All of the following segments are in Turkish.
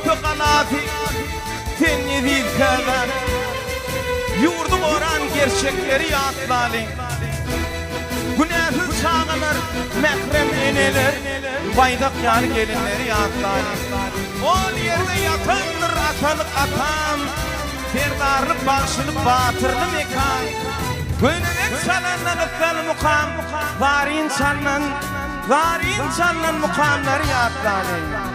Köpü kanati tenni değil kadar yurdu oran gerçekleri yatlalin. Günahsız çağınır mehrem eneler baydak yar gelinleri yatlalin. Ol yerde yatandır atalık atam ferdarlık bağışılıp batırlı mekan. Gönülek çalanla gıkkal mukam var insanla mukamları yatlalin.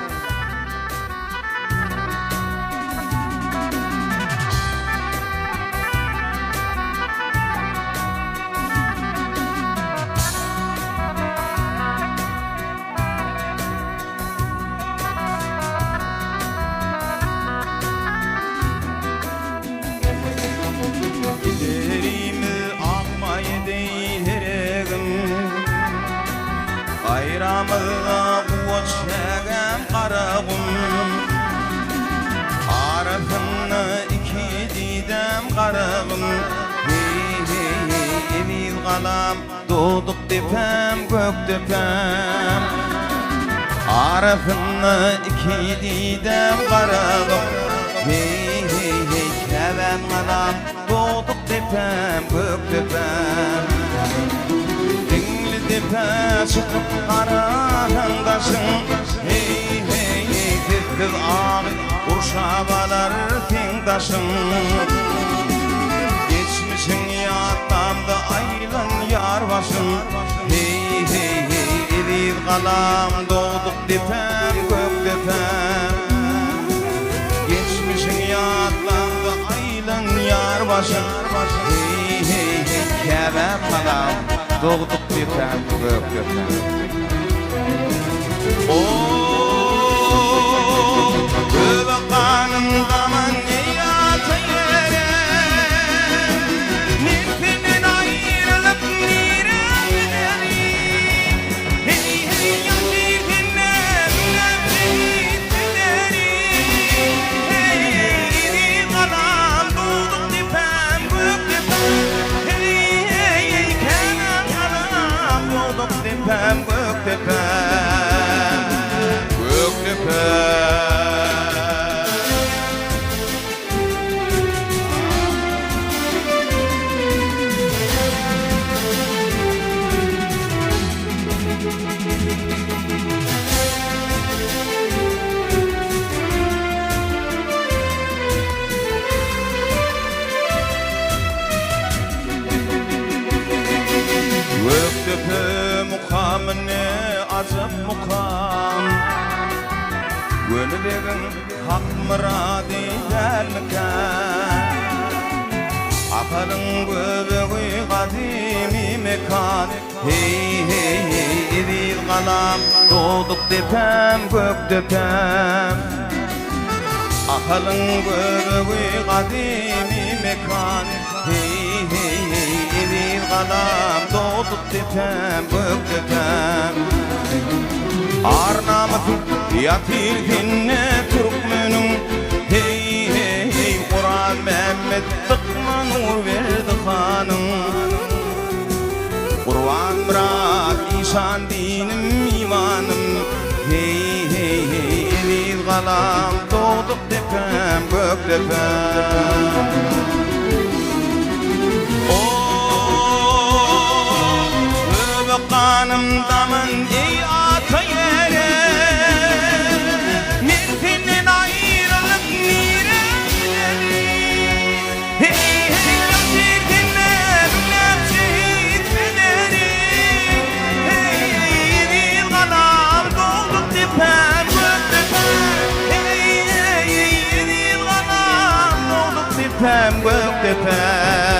Ayramıza kuvvet şegem qarağım Arasını iki didem qarağım Emiz qalam doğduk depem gök depem Arasını iki didem qarağım Kevem qalam doğduk depem gök depem Depe çıkıp karandaşın Hey hey hey kız ağır Urşavalar tengdaşın Geçmişin yattamda aylın yar başın Hey hey hey eliz kalam doğduk depem gök depem Geçmişin yattamda aylın yar başın Hey hey hey kevem kalam doğduk depem gök depem Ooo göbek kanımdaman neyata yere Nefinin ayrılıp nire giderim Hey hey yandirginler nefret ederim Hey hey kalam doğduk depem gök depem Hey hey hey kenan kalam doğduk depem gök depem Gök depem Göktepe mukamını azap mukam Gönüllerin hak mıradi dermiken Akalın göbeği kadimi mekan Hey hey hey edil kalam doğduk depem gök depem Akalın göbeği kadimi mekan Hey hey hey edil kalam doğduk depem gök depem Arnamızın yatirginne Türkmen'in Hey hey hey Kur'an Mehmet tıkma nur verdi hanım Kur'an Murat İşan dinim imanım Hey hey hey edil kalam doğduk depem gök depem Kanımdaman ey ata yere Nefinin ayrılıp nire giderim Hey hey yatirginler nefret ederim Hey hey edil kalam doğduk depem gök depem Hey hey hey edil kalam doğduk depem gök depem